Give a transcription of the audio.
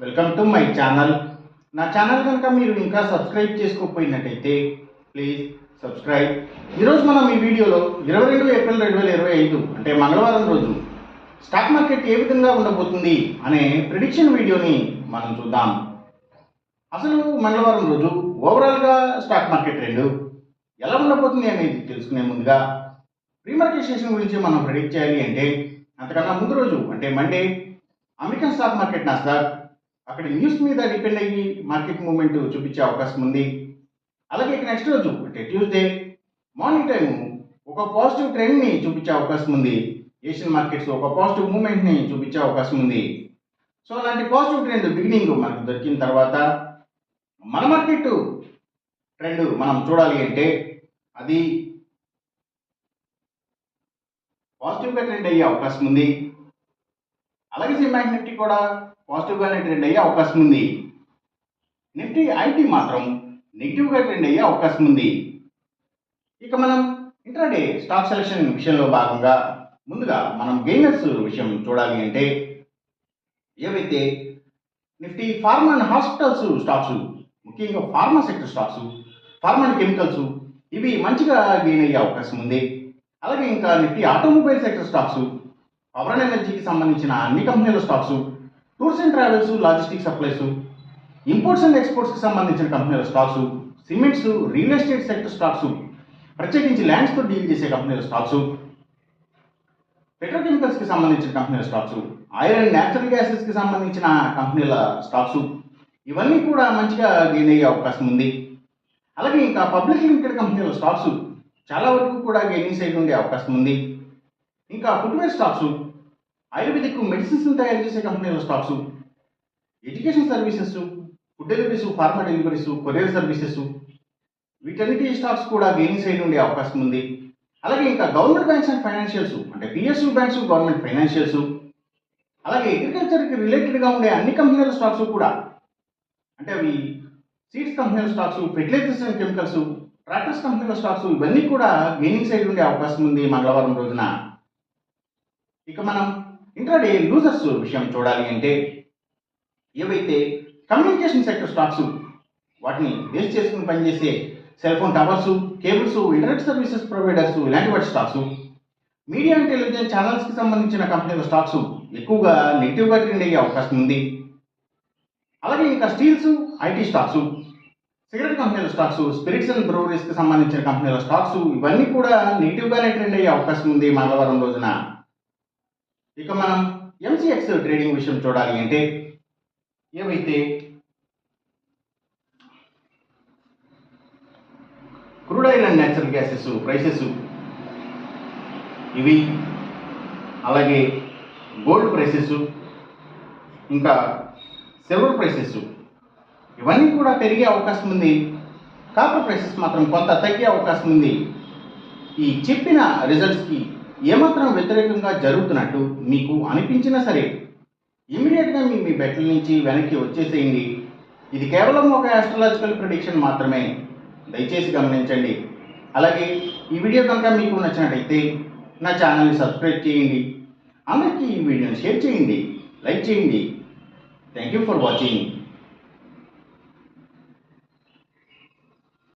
Welcome to my channel. నా channel కనుక మీరు ఇంకా సబ్స్క్రైబ్ చేసుకోకపోయినట్టయితే ప్లీజ్ సబ్స్క్రైబ్. ఈరోజు మనం ఈ వీడియోలో 22 ఏప్రిల్ 2025 అంటే మంగళవారం రోజు స్టాక్ మార్కెట్ ఏ విధంగా ఉండబోతుంది అనే ప్రిడిక్షన్ వీడియోని మనం చూద్దాం. అసలు మంగళవారం రోజు ఓవరాల్గా స్టాక్ మార్కెట్ ట్రెండ్ ఎలా ఉండబోతుంది అనేది తెలుసుకునే ముందుగా ప్రీ మార్కెట్ సెషన్ గురించి మనం ప్రిడిక్ట్ చేయాలి అంటే అంతకన్నా ముందు రోజు అంటే Monday American stock market Nasdaq అక్కడ న్యూస్ మీద డిపెండ్ అయ్యి మార్కెట్ మూవ్మెంట్ చూపించే అవకాశం ఉంది. అలాగే నెక్స్ట్ రోజు అంటే ట్యూస్డే మార్నింగ్ టైం ఒక పాజిటివ్ ట్రెండ్ని చూపించే అవకాశం ఉంది. ఏషియన్ మార్కెట్స్ ఒక పాజిటివ్ మూవ్మెంట్ని చూపించే అవకాశం ఉంది. సో అలాంటి పాజిటివ్ ట్రెండ్ బిగినింగ్ మనకు దొరికిన తర్వాత మన మార్కెట్ ట్రెండ్ మనం చూడాలి అంటే అది పాజిటివ్గా ట్రెండ్ అయ్యే అవకాశం ఉంది. అలాగే బ్యాంక్ నిఫ్టీ కూడా పాజిటివ్గానే ట్రెండ్ అయ్యే అవకాశం ఉంది. నిఫ్టీ ఐటీ మాత్రం నెగిటివ్గా ట్రెండ్ అయ్యే అవకాశం ఉంది. ఇక మనం ఇంట్రాడే స్టాక్ సెలెక్షన్ విషయంలో భాగంగా ముందుగా మనం గెయినర్స్ విషయం చూడాలి అంటే ఏవైతే Nifty pharma and hospitals stocks, ముఖ్యంగా pharma sector stocks, pharma and chemicals ఇవి మంచిగా గెయిన్ అయ్యే అవకాశం ఉంది. అలాగే ఇంకా Nifty automobile sector stocks, power and ఎనర్జీకి సంబంధించిన అన్ని కంపెనీల stocks, tours and travels, logistic supplies, imports and ఎక్స్పోర్ట్స్కి సంబంధించిన కంపెనీల stocks, cements, real estate sector stocks, ప్రత్యేకించి ల్యాండ్స్తో డీల్ చేసే కంపెనీల స్టాక్స్, పెట్రోకెమికల్స్కి సంబంధించిన కంపెనీల స్టాక్స్, ఆయిల్ అండ్ న్యాచురల్ గ్యాసెస్కి సంబంధించిన కంపెనీల స్టాక్స్ ఇవన్నీ కూడా మంచిగా గెయిన్ అయ్యే అవకాశం ఉంది. అలాగే ఇంకా పబ్లిక్ లిమిటెడ్ కంపెనీల స్టాక్స్ చాలా వరకు కూడా గెయినింగ్ సైడ్ ఉండే అవకాశం ఉంది. ఇంకా ఫుట్వేర్ స్టాక్స్, ఆయుర్వేదిక్ మెడిసిన్స్ తయారు చేసే కంపెనీల stocks, education services, food deliveries, pharma deliveries, courier services వీటన్నిటి స్టాక్స్ కూడా గెయినింగ్ సైడ్ ఉండే అవకాశం ఉంది. అలాగే ఇంకా గవర్నమెంట్ బ్యాంక్స్ అండ్ ఫైనాన్షియల్స్ అంటే పిఎస్యూ బ్యాంక్స్, గవర్నమెంట్ ఫైనాన్షియల్స్, అలాగే అగ్రికల్చర్కి రిలేటెడ్గా ఉండే అన్ని కంపెనీల స్టాక్స్ కూడా అంటే అవి సీడ్స్ కంపెనీల stocks, fertilisers and chemicals, tractors కంపెనీల స్టాక్స్ ఇవన్నీ కూడా గెయినింగ్ సైడ్ ఉండే అవకాశం ఉంది మంగళవారం రోజున. ఇక మనం ఇంట్రాడే లూజర్స్ విషయం చూడాలి అంటే ఏవైతే కమ్యూనికేషన్ సెక్టర్ స్టాక్స్, వాటిని బేస్ చేసుకుని పనిచేసే cell phone towers, cables, internet services providers ఇలాంటి వాటి స్టాక్స్, మీడియా అండ్ టెలివిజన్ ఛానల్స్కి సంబంధించిన కంపెనీల స్టాక్స్ ఎక్కువగా నెగిటివ్గా ట్రెండ్ అయ్యే అవకాశం ఉంది. అలాగే ఇంకా స్టీల్స్, ఐటీ స్టాక్స్, సిగరెట్ కంపెనీల స్టాక్స్, స్పిరిట్స్ అండ్ బ్రూవరీస్కి సంబంధించిన కంపెనీల స్టాక్స్ ఇవన్నీ కూడా నెగిటివ్గానే ట్రెండ్ అయ్యే అవకాశం ఉంది మంగళవారం రోజున. ఇక మనం ఎంసీఎక్స్ ట్రేడింగ్ విషయం చూడాలి అంటే ఏవైతే crude oil and natural gases prices ఇవి, అలాగే గోల్డ్ ప్రైసెస్, ఇంకా సిల్వర్ ప్రైసెస్ ఇవన్నీ కూడా పెరిగే అవకాశం ఉంది. కాపర్ ప్రైసెస్ మాత్రం కొంత తగ్గే అవకాశం ఉంది. ఈ చెప్పిన రిజల్ట్స్కి ఏమాత్రం వ్యతిరేకంగా జరుగుతున్నట్టు మీకు అనిపించినా సరే ఇమీడియట్గా మీ బెట్ల నుంచి వెనక్కి వచ్చేసేయండి. ఇది కేవలం ఒక ఆస్ట్రాలజికల్ ప్రిడిక్షన్ మాత్రమే, దయచేసి గమనించండి. అలాగే ఈ వీడియో కనుక మీకు నచ్చినట్టయితే నా ఛానల్ని సబ్స్క్రైబ్ చేయండి. అందరికీ ఈ వీడియోని షేర్ చేయండి, లైక్ చేయండి. Thank you for watching.